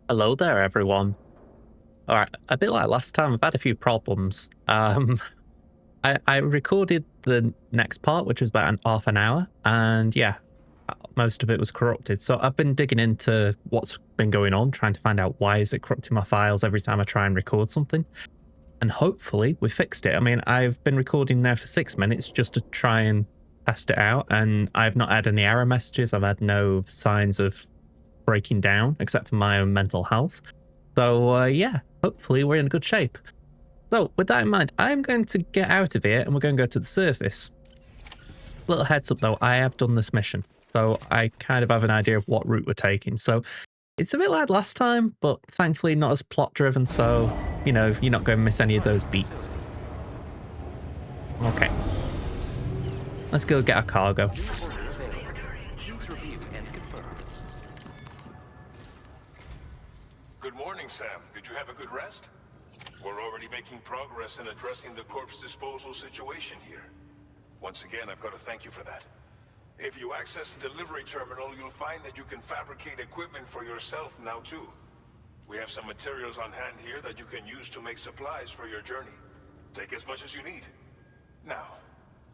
Hello there, everyone. All right, a bit like last time, I've had a few problems. I recorded the next part, which was about half an hour, and yeah, most of it was corrupted. So I've been digging into what's been going on, trying to find out why is it corrupting my files every time I try and record something. And hopefully we fixed it. I mean, I've been recording now for 6 minutes just to try and test it out, and I've not had any error messages. I've had no signs of breaking down, except for my own mental health. So yeah, hopefully we're in good shape. So with that in mind, I'm going to get out of here and we're going to go to the surface. Little heads up though, I have done this mission, so I kind of have an idea of what route we're taking. So it's a bit like last time, but thankfully not as plot driven, so you know, you're not going to miss any of those beats. Okay, let's go get our cargo. Good morning, Sam. Did you have a good rest? We're already making progress in addressing the corpse disposal situation here. Once again, I've got to thank you for that. If you access the delivery terminal, you'll find that you can fabricate equipment for yourself now too. We have some materials on hand here that you can use to make supplies for your journey. Take as much as you need. Now,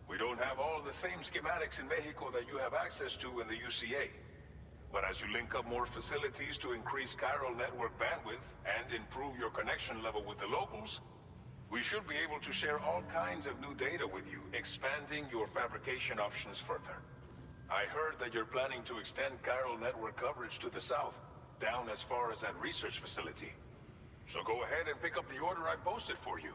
we don't have all the same schematics in Mexico that you have access to in the UCA. But as you link up more facilities to increase chiral network bandwidth and improve your connection level with the locals, we should be able to share all kinds of new data with you, expanding your fabrication options further. I heard that you're planning to extend chiral network coverage to the south, down as far as that research facility. So go ahead and pick up the order I posted for you.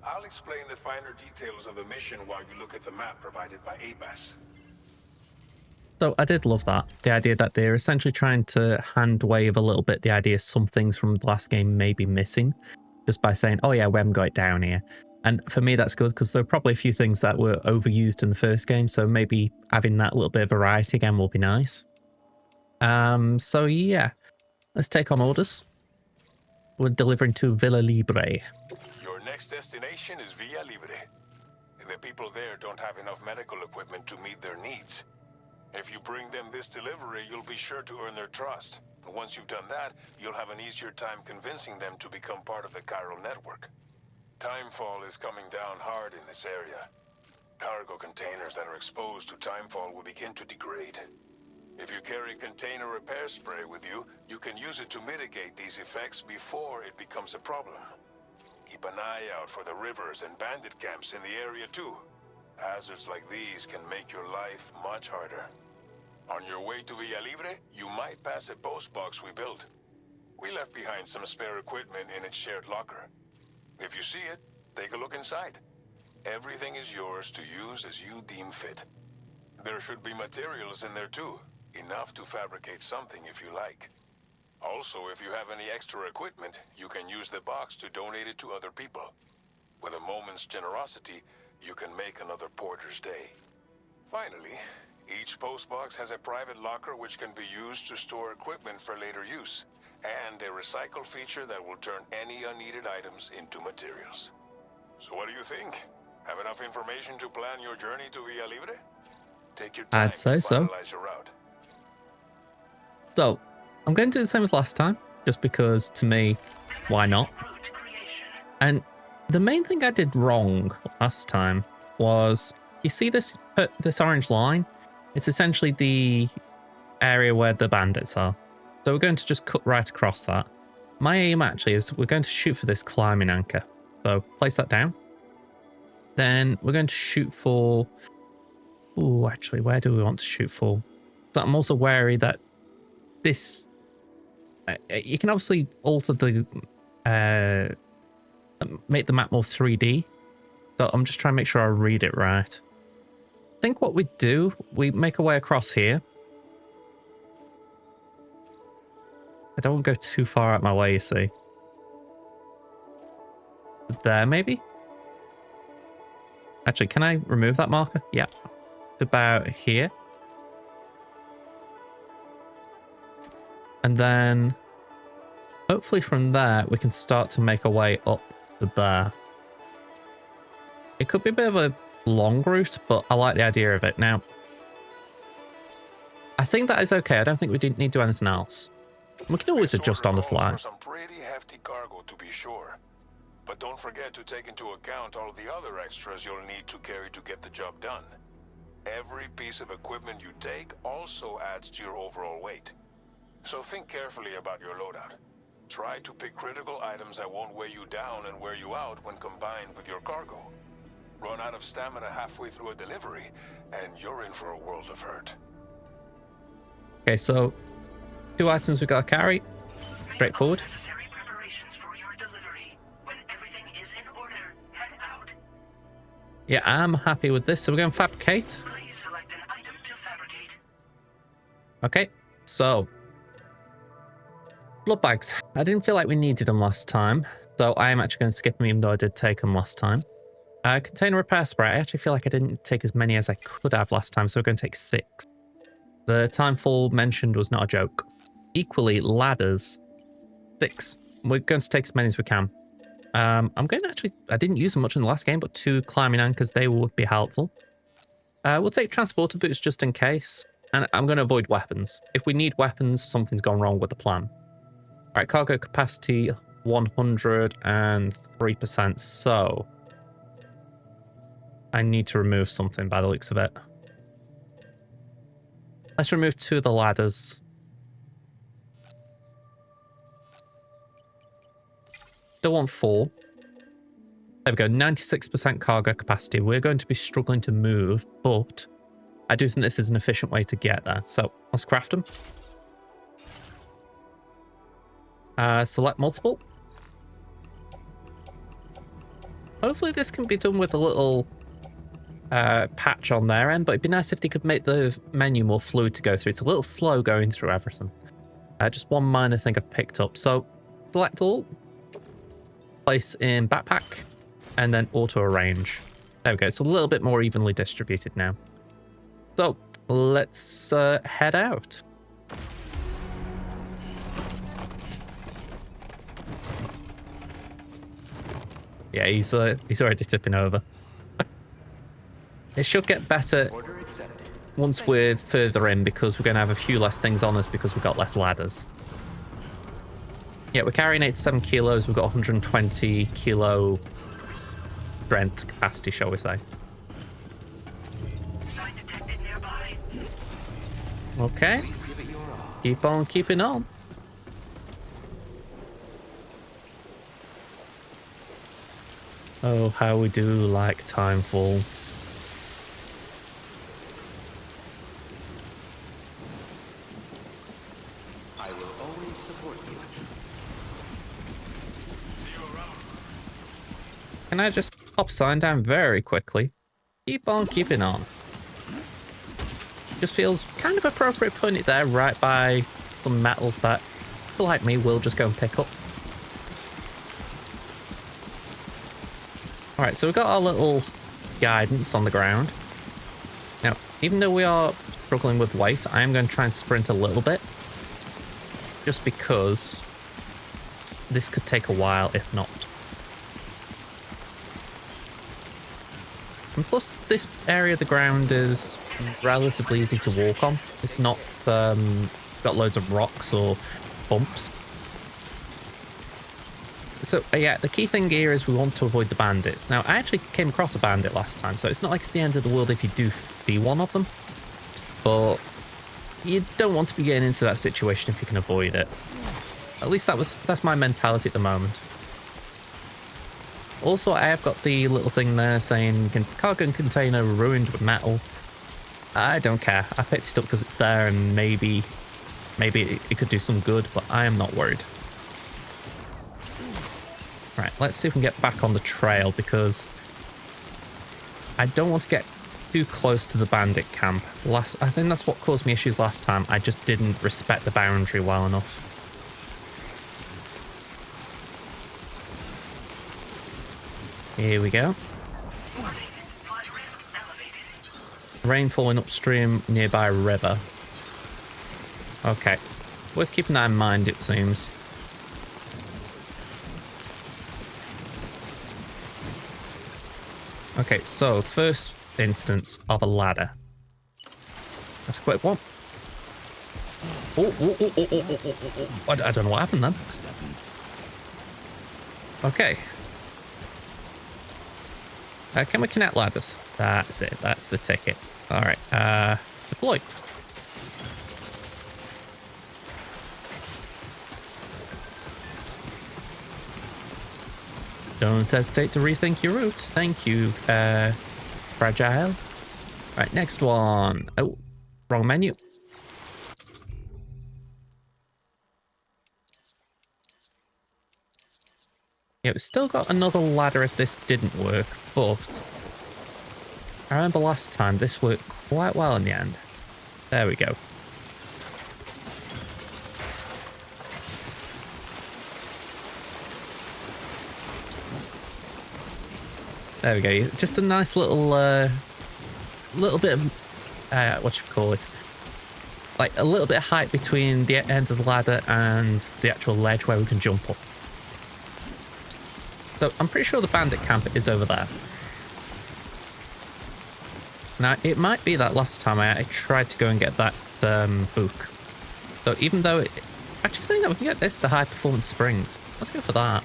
I'll explain the finer details of the mission while you look at the map provided by ABAS. So I did love that. The idea that they're essentially trying to hand wave a little bit the idea some things from the last game may be missing, just by saying, oh yeah, we haven't got it down here. And for me, that's good because there are probably a few things that were overused in the first game. So maybe having that little bit of variety again will be nice. So yeah, let's take on orders. We're delivering to Villa Libre. Your next destination is Villa Libre. The people there don't have enough medical equipment to meet their needs. If you bring them this delivery, you'll be sure to earn their trust. And once you've done that, you'll have an easier time convincing them to become part of the chiral network. Timefall is coming down hard in this area. Cargo containers that are exposed to timefall will begin to degrade. If you carry container repair spray with you, you can use it to mitigate these effects before it becomes a problem. Keep an eye out for the rivers and bandit camps in the area too. Hazards like these can make your life much harder. On your way to Villa Libre, you might pass a post box we built. We left behind some spare equipment in its shared locker. If you see it, take a look inside. Everything is yours to use as you deem fit. There should be materials in there too, enough to fabricate something if you like. Also, if you have any extra equipment, you can use the box to donate it to other people. With a moment's generosity, you can make another porter's day. Finally, each postbox has a private locker which can be used to store equipment for later use, and a recycle feature that will turn any unneeded items into materials. So what do you think? Have enough information to plan your journey to Villa Libre? Take your time I'd say to so. finalize your route. So I'm going to do the same as last time, just because to me, why not? And the main thing I did wrong last time was, you see this orange line? It's essentially the area where the bandits are. So we're going to just cut right across that. My aim actually is we're going to shoot for this climbing anchor. So place that down. Then we're going to shoot for... Oh, actually, where do we want to shoot for? So I'm also wary that this... you can obviously alter the... make the map more 3D. So I'm just trying to make sure I read it right. I think what we do, we make our way across here. I don't want to go too far out my way, you see. There, maybe? Actually, can I remove that marker? Yeah. About here. And then, hopefully from there, we can start to make our way up to there. It could be a bit of a long route, but I like the idea of it. Now, I think that is okay. I don't think we need to do anything else. We can always This adjust order on the calls fly. for some pretty hefty cargo, to be sure. But don't forget to take into account all the other extras you'll need to carry to get the job done. Every piece of equipment you take also adds to your overall weight. So think carefully about your loadout. Try to pick critical items that won't weigh you down and wear you out when combined with your cargo. Run out of stamina halfway through a delivery, and you're in for a world of hurt. Okay, so 2 items we gotta carry. Straightforward. Necessary preparations for your delivery. When everything is in order, head out. Yeah, I'm happy with this. So we're going to fabricate. Please select an item to fabricate. Okay, so blood bags. I didn't feel like we needed them last time, so I am actually going to skip them even though I did take them last time. Container repair spray. I actually feel like I didn't take as many as I could have last time, so we're going to take 6. The timefall mentioned was not a joke. Equally, ladders. 6. We're going to take as many as we can. I'm going to actually, I didn't use them much in the last game, but 2 climbing anchors, they would be helpful. We'll take transporter boots just in case, and I'm going to avoid weapons. If we need weapons, something's gone wrong with the plan. All right, cargo capacity 103%, so I need to remove something by the looks of it. Let's remove 2 of the ladders. Still want 4. There we go, 96% cargo capacity. We're going to be struggling to move, but I do think this is an efficient way to get there. So let's craft them. Select multiple. Hopefully this can be done with a little patch on their end, but it'd be nice if they could make the menu more fluid to go through. It's a little slow going through everything. Just one minor thing I've picked up. So select all. Place in backpack, and then auto arrange. There we go. It's a little bit more evenly distributed now. So let's head out. Yeah, he's already tipping over. It should get better once we're further in because we're going to have a few less things on us because we've got less ladders. Yeah, we're carrying 87 kilos. We've got 120 kilo strength capacity, shall we say. Sign detected nearby. Okay. Keep on keeping on. Oh, how we do like Timefall. Can I just pop sign down very quickly? Keep on keeping on. Just feels kind of appropriate putting it there right by some metals that, people like me, will just go and pick up. Alright, so we've got our little guidance on the ground. Now, even though we are struggling with weight, I am going to try and sprint a little bit. Just because this could take a while, if not. And plus, this area of the ground is relatively easy to walk on. It's not got loads of rocks or bumps. So, yeah, the key thing here is we want to avoid the bandits. Now, I actually came across a bandit last time, so it's not like it's the end of the world if you do see one of them. But you don't want to be getting into that situation if you can avoid it. At least that's my mentality at the moment. Also, I have got the little thing there saying cargo container ruined with metal. I don't care. I picked it up because it's there and maybe it could do some good, but I am not worried. Right, let's see if we can get back on the trail because I don't want to get too close to the bandit camp. I think that's what caused me issues last time. I just didn't respect the boundary well enough. Here we go. Rain falling upstream nearby river. Okay. Worth keeping that in mind, it seems. Okay, so first instance of a ladder. That's a quick one. I don't know what happened then. Okay. Can we connect ladders? That's it. That's the ticket. All right. Deploy. Don't hesitate to rethink your route. Thank you, Fragile. Right, next one. Oh, wrong menu. Yeah, we've still got another ladder if this didn't work, but I remember last time this worked quite well in the end. There we go. There we go. Just a nice little, little bit of, what you call it? Like a little bit of height between the end of the ladder and the actual ledge where we can jump up. So I'm pretty sure the bandit camp is over there. Now, it might be that last time I tried to go and get that book. So even though it... Actually saying that we can get this, the high performance springs. Let's go for that.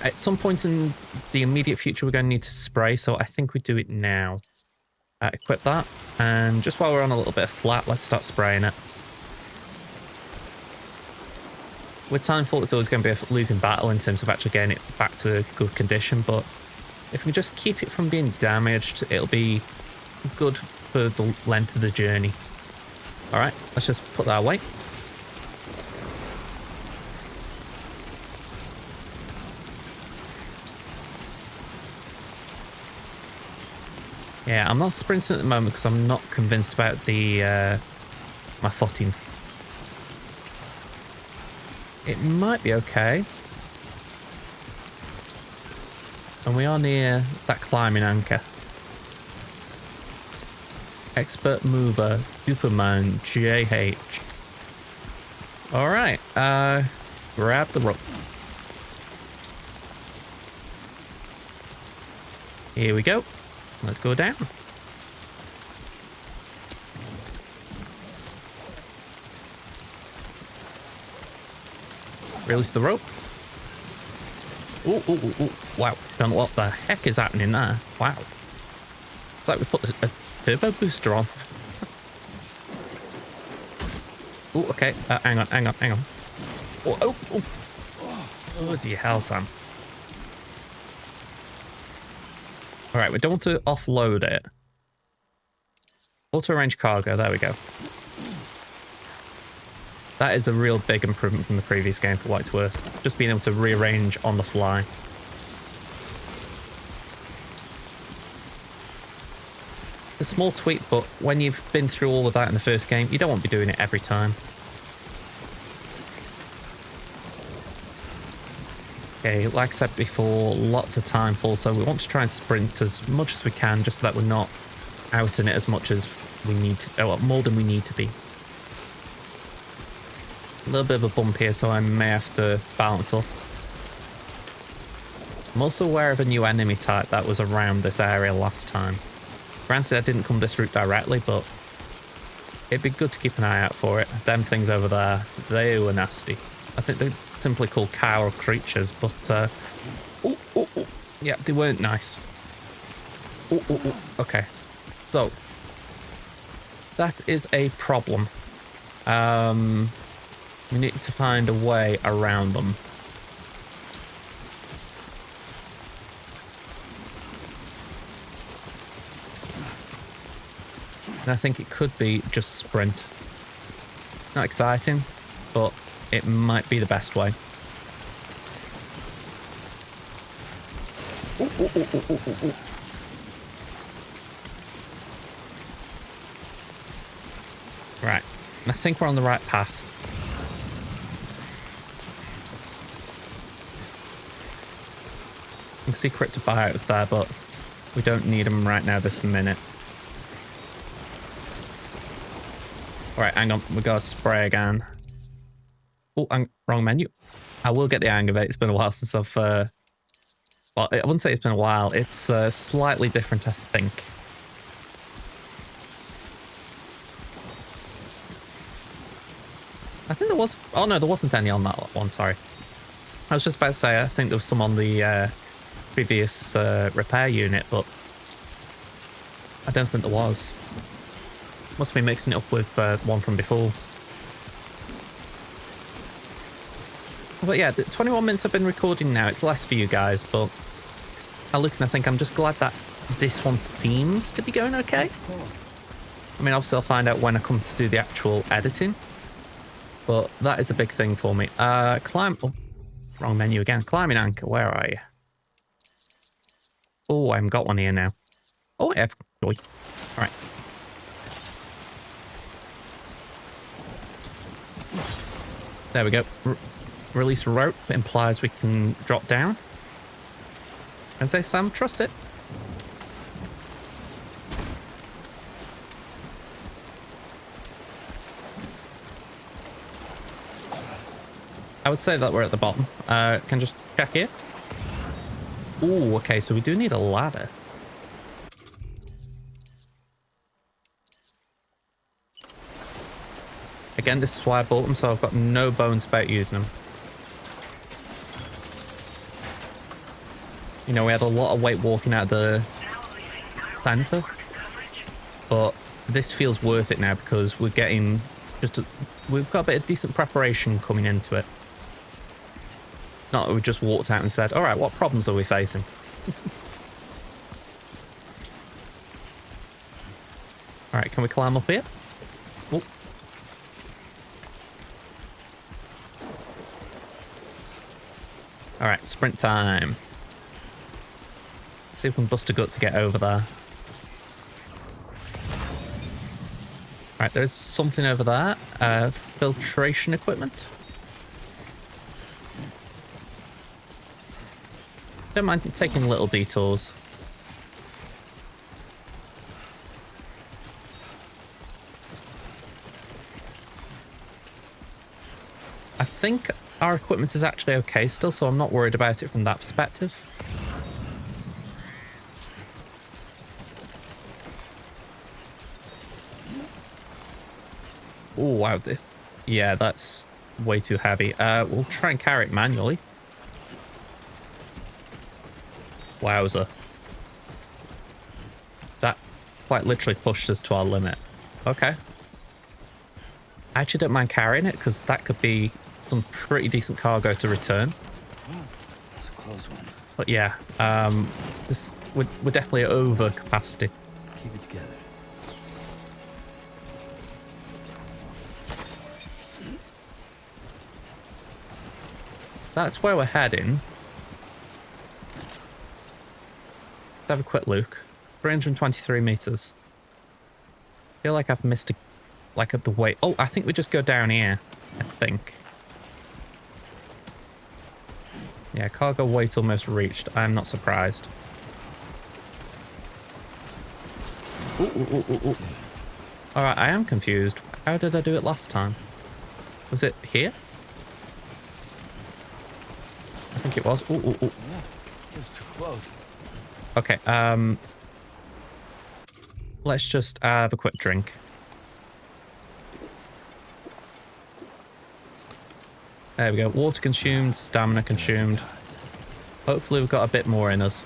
At some point in the immediate future, we're going to need to spray, so I think we do it now. Equip that, and just while we're on a little bit of flat, let's start spraying it. With Timefall, it's always going to be a losing battle in terms of actually getting it back to good condition, but if we just keep it from being damaged, it'll be good for the length of the journey. Alright, let's just put that away. Yeah, I'm not sprinting at the moment because I'm not convinced about the my footing. It might be okay. And we are near that climbing anchor. Expert mover, Superman, JH. Alright, grab the rope. Here we go. Let's go down. Release the rope. Ooh, ooh, ooh, ooh. Wow. Don't know what the heck is happening there. Wow. It's like we put a turbo booster on. Oh, okay. Hang on, hang on, hang on. Oh, oh, oh. Bloody hell, Sam. Alright, we don't want to offload it. Auto-arrange cargo, there we go. That is a real big improvement from the previous game for what it's worth. Just being able to rearrange on the fly. A small tweak, but when you've been through all of that in the first game, you don't want to be doing it every time. Okay, like I said before, lots of time fall, so we want to try and sprint as much as we can, just so that we're not out in it as much as we need to, oh, more than we need to be. A little bit of a bump here, so I may have to balance up. I'm also aware of a new enemy type that was around this area last time. Granted, I didn't come this route directly, but it'd be good to keep an eye out for it. Them things over there, they were nasty. I think they're simply called cow creatures, but ooh, ooh, ooh. Yeah, they weren't nice. Ooh, ooh, ooh. Okay, so that is a problem. We need to find a way around them. And I think it could be just sprint. Not exciting, but it might be the best way. Ooh, ooh, ooh, ooh, ooh, ooh. Right, I think we're on the right path. You can see cryptobiotes there, but we don't need them right now this minute. Alright, hang on, we gotta spray again. Oh, wrong menu. I will get the hang of it. It's been a while since I've... well, I wouldn't say it's been a while. It's slightly different, I think. I think there was... Oh, no, there wasn't any on that one, sorry. I was just about to say, I think there was some on the previous repair unit, but I don't think there was. Must be mixing it up with one from before. But yeah, the 21 minutes I've been recording now, it's less for you guys, but I look and I think I'm just glad that this one seems to be going okay. I mean, obviously I'll find out when I come to do the actual editing, but that is a big thing for me. Climb... Oh, wrong menu again. Climbing anchor, where are you? Oh, I haven't got one here now. Oh, I have. Joy. All right. There we go. Release rope implies we can drop down. And say, Sam, trust it. I would say that we're at the bottom. Can just check here. Ooh, okay, so we do need a ladder. Again, this is why I bought them, so I've got no bones about using them. You know, we had a lot of weight walking out of the center, but this feels worth it now because we're getting we've got a bit of decent preparation coming into it. Not that we just walked out and said, all right, what problems are we facing? All right, can we climb up here? Oh. All right, sprint time. See if we can bust a gut to get over there. All right, there's something over there. Filtration equipment. Don't mind taking little detours. I think our equipment is actually okay still, so I'm not worried about it from that perspective. Oh, wow. Yeah, that's way too heavy. We'll try and carry it manually. Wowza. That quite literally pushed us to our limit. Okay. I actually don't mind carrying it because that could be some pretty decent cargo to return. That's a close one. But yeah, we're definitely over capacity. Keep it together. That's where we're heading. Let's have a quick look. 323 meters. I feel like I've missed the way. Oh, I think we just go down here. I think. Yeah, cargo weight almost reached. I'm not surprised. Ooh, ooh, ooh, ooh, ooh. All right, I am confused. How did I do it last time? Was it here? I think it was. Ooh, ooh, ooh. Yeah, it was too close. Okay, let's just have a quick drink. There we go. Water consumed, stamina consumed. Hopefully we've got a bit more in us.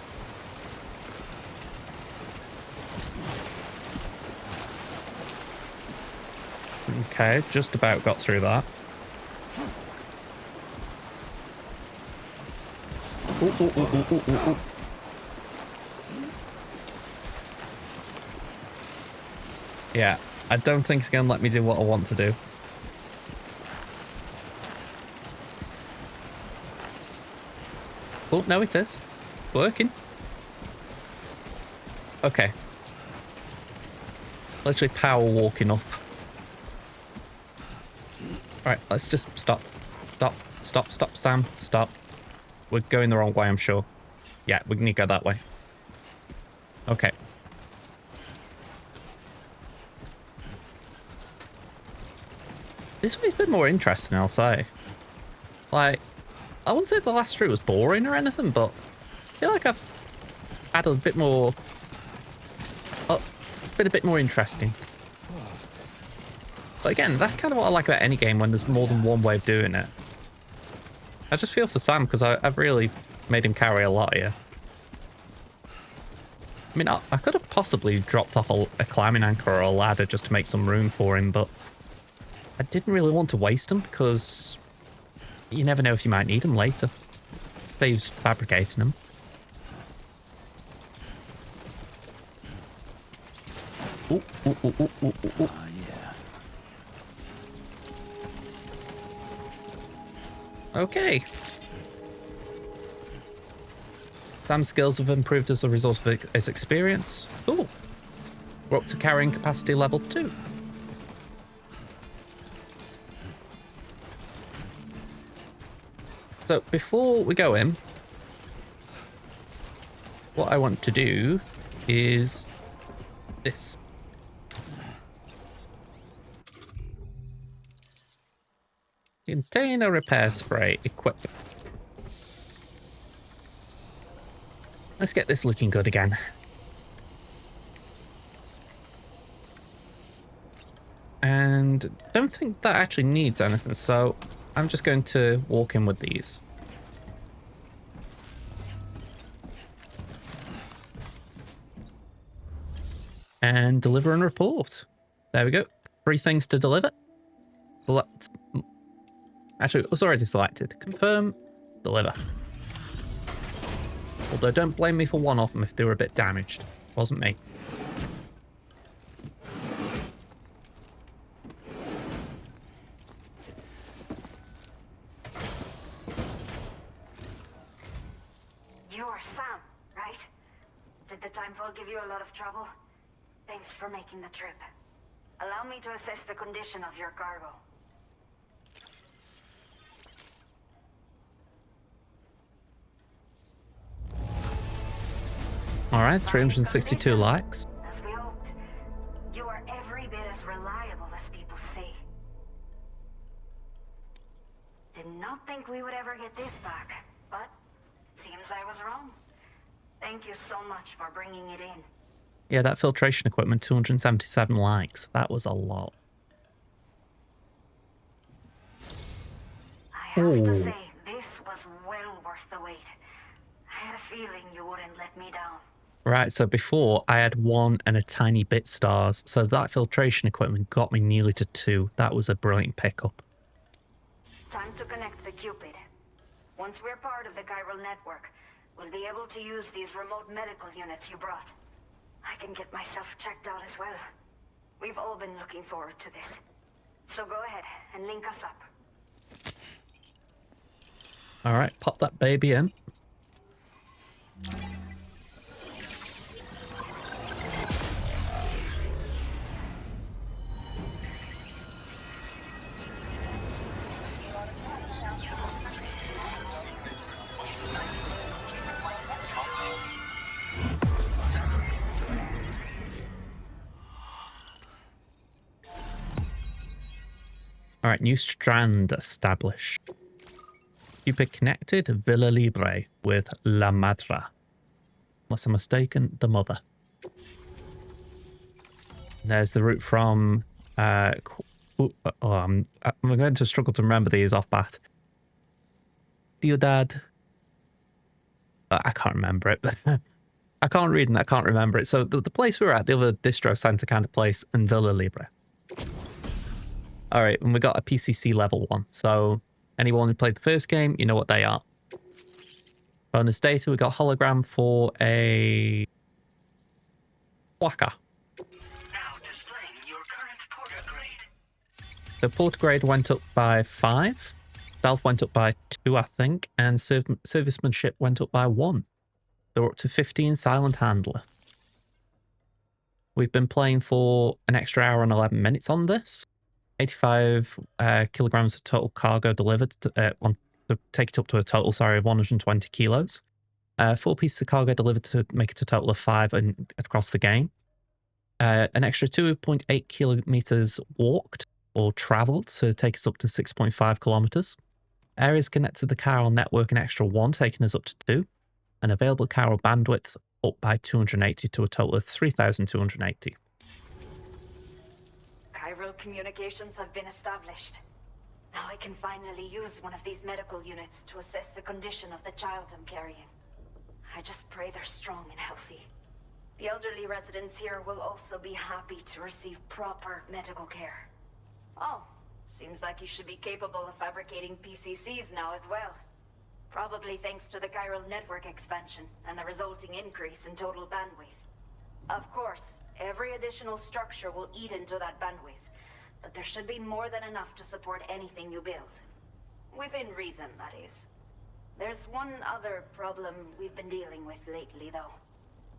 Okay, just about got through that. Ooh, ooh, ooh, ooh, ooh, ooh, ooh. Yeah, I don't think it's going to let me do what I want to do. Oh, no, it is. Working. Okay. Literally power walking up. Alright, let's just stop. Stop. Stop. Stop, Sam. Stop. We're going the wrong way, I'm sure. Yeah, we need to go that way. Okay. This way's been more interesting, I'll say. Like, I wouldn't say the last route was boring or anything, but I feel like I've had a bit more... been a bit more interesting. But again, that's kind of what I like about any game when there's more than one way of doing it. I just feel for Sam because I've really made him carry a lot here. I mean, I could have possibly dropped off a climbing anchor or a ladder just to make some room for him, but I didn't really want to waste them because you never know if you might need them later. Saves fabricating them. Ooh, ooh, ooh, ooh, ooh, ooh, ooh. Okay. Sam's skills have improved as a result of his experience. Cool. We're up to carrying capacity level 2. So before we go in, what I want to do is this. Container repair spray equipped. Let's get this looking good again. And don't think that actually needs anything, so I'm just going to walk in with these. And deliver and report. There we go. 3 things to deliver. Select. Actually, it was already selected. Confirm, deliver. Although don't blame me for one of them if they were a bit damaged. Wasn't me. You're Sam, right? Did the timefall give you a lot of trouble? Thanks for making the trip. Allow me to assess the condition of your cargo. Alright, 362 likes. As we hoped, you are every bit as reliable as people say. Did not think we would ever get this back, but seems I was wrong. Thank you so much for bringing it in. Yeah, that filtration equipment, 277 likes. That was a lot. I have to say, this was well worth the wait. I had a feeling you wouldn't let me down. Right, so before I had 1 and a tiny bit stars, so that filtration equipment got me nearly to 2. That was a brilliant pickup. Time to connect the Cupid. Once we're part of the chiral network, we'll be able to use these remote medical units you brought. I can get myself checked out as well. We've all been looking forward to this. So go ahead and link us up. Alright, pop that baby in. Alright, new strand established. Cupid connected Villa Libre with La Madre. Unless I'm mistaken, the mother. There's the route from... I'm going to struggle to remember these off bat. Ciudad... I can't remember it, but I can't read and I can't remember it. So the place we were at, the other distro center kind of place, in Villa Libre. All right, and we got a PCC level 1. So anyone who played the first game, you know what they are. Bonus data, we got hologram for a Waka. Now displaying your current porter grade. The porter grade went up by 5. Stealth went up by 2, I think. And servicemanship went up by 1. So we're up to 15 silent handler. We've been playing for an extra hour and 11 minutes on this. 85 kilograms of total cargo delivered to take it up to a total, of 120 kilos. 4 pieces of cargo delivered to make it a total of 5 across the game. An extra 2.8 kilometers walked or traveled to take us up to 6.5 kilometers. Areas connected to the chiral network an extra 1, taking us up to 2. And available chiral bandwidth up by 280 to a total of 3,280. Chiral communications have been established. Now I can finally use one of these medical units to assess the condition of the child I'm carrying. I just pray they're strong and healthy. The elderly residents here will also be happy to receive proper medical care. Oh, seems like you should be capable of fabricating PCCs now as well. Probably thanks to the chiral network expansion and the resulting increase in total bandwidth. Of course, every additional structure will eat into that bandwidth, but there should be more than enough to support anything you build. Within reason, that is. There's one other problem we've been dealing with lately, though.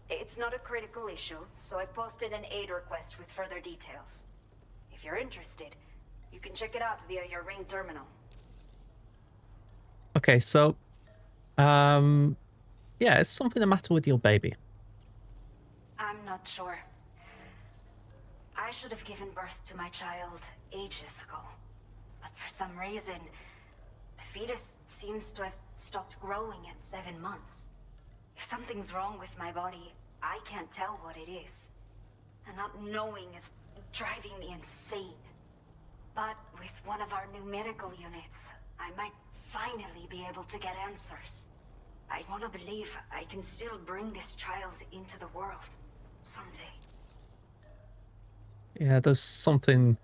It's not a critical issue, so I posted an aid request with further details. If you're interested, you can check it out via your Ring terminal. Okay, so, yeah, is something the matter with your baby? I'm not sure. I should have given birth to my child ages ago. But for some reason, the fetus seems to have stopped growing at 7 months. If something's wrong with my body, I can't tell what it is. And not knowing is driving me insane. But with one of our new medical units, I might finally be able to get answers. I want to believe I can still bring this child into the world someday. Yeah, there's something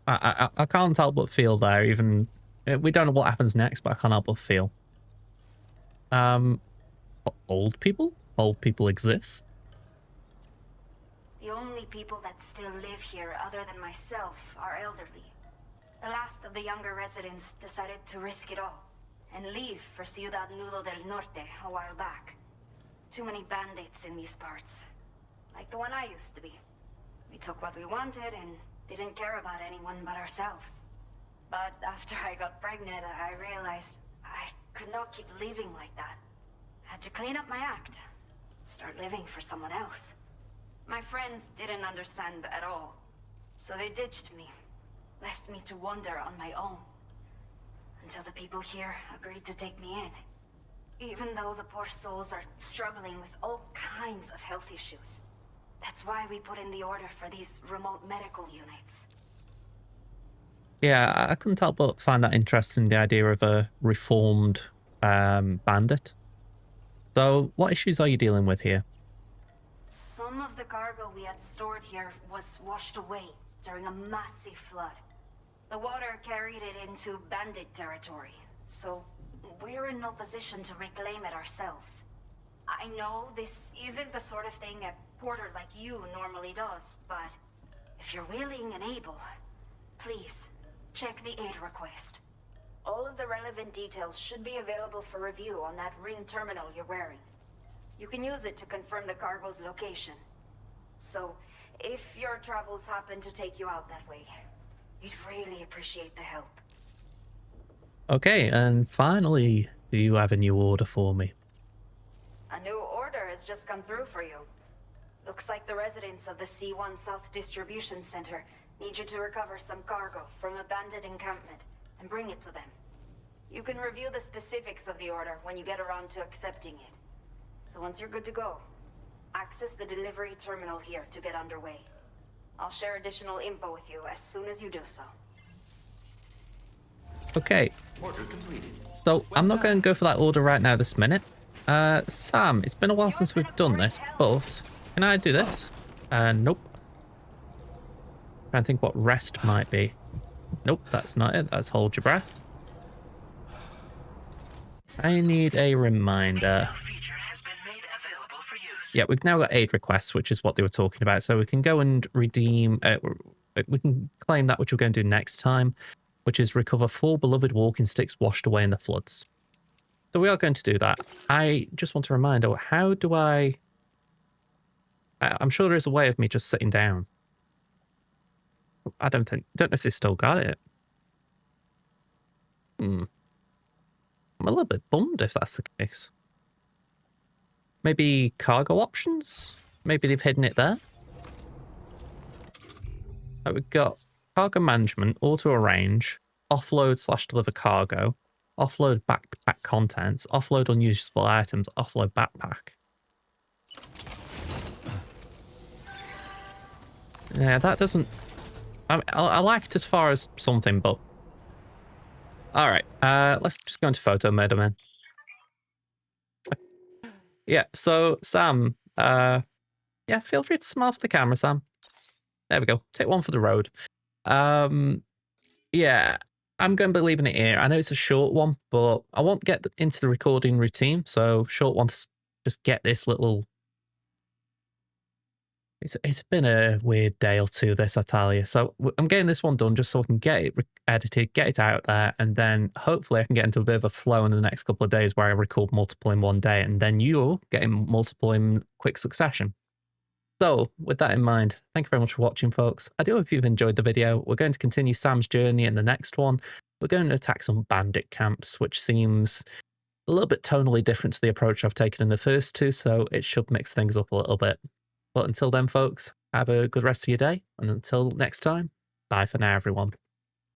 I can't help but feel there. Even we don't know what happens next, but I can't help but feel. Old people? Old people exist. The only people that still live here, other than myself, are elderly. The last of the younger residents decided to risk it all and leave for Ciudad Nudo del Norte a while back. Too many bandits in these parts, like the one I used to be. We took what we wanted and didn't care about anyone but ourselves. But after I got pregnant, I realized I could not keep living like that. Had to clean up my act, start living for someone else. My friends didn't understand at all, so they ditched me, left me to wander on my own. Until the people here agreed to take me in. Even though the poor souls are struggling with all kinds of health issues. That's why we put in the order for these remote medical units. Yeah, I couldn't help but find that interesting, the idea of a reformed bandit. So, what issues are you dealing with here? Some of the cargo we had stored here was washed away during a massive flood. The water carried it into bandit territory, so we're in no position to reclaim it ourselves. I know this isn't the sort of thing a porter like you normally does, but if you're willing and able, please check the aid request. All of the relevant details should be available for review on that Ring terminal you're wearing. You can use it to confirm the cargo's location. So, if your travels happen to take you out that way, we'd really appreciate the help. Okay, and finally, do you have a new order for me? A new order has just come through for you. Looks like the residents of the C1 South Distribution Center need you to recover some cargo from a bandit encampment and bring it to them. You can review the specifics of the order when you get around to accepting it. So once you're good to go, access the delivery terminal here to get underway. I'll share additional info with you as soon as you do so. Okay, Order completed. so I'm not going to go for that order right now this minute. Sam, it's been a while since we've done this, but can I do this? Nope. Trying to think what rest might be. Nope, that's not it. That's hold your breath. I need a reminder. Feature has been made available for use. Yeah, we've now got aid requests, which is what they were talking about. So we can go and redeem, we can claim that which we're going to do next time, which is recover 4 beloved walking sticks washed away in the floods. So we are going to do that. I just want to remind, how do I'm sure there is a way of me just sitting down. I don't know if they still got it. I'm a little bit bummed if that's the case. Maybe cargo options? Maybe they've hidden it there. We've got cargo management, auto arrange, offload / deliver cargo, offload backpack contents, offload unusable items, offload backpack. Yeah, that doesn't... I like it as far as something, but all right. Let's just go into photo mode, man. Yeah. So Sam, yeah, feel free to smile for the camera, Sam. There we go. Take one for the road. Yeah, I'm going to be leaving it here. I know it's a short one, but I won't get into the recording routine. So short one to just get this little. It's been a weird day or two, this, I tell you. So I'm getting this one done just so I can get it edited, get it out there, and then hopefully I can get into a bit of a flow in the next couple of days where I record multiple in one day, and then you're getting multiple in quick succession. So, with that in mind, thank you very much for watching, folks. I do hope you've enjoyed the video. We're going to continue Sam's journey in the next one. We're going to attack some bandit camps, which seems a little bit tonally different to the approach I've taken in the first two, so it should mix things up a little bit. But until then, folks, have a good rest of your day, and until next time, bye for now, everyone.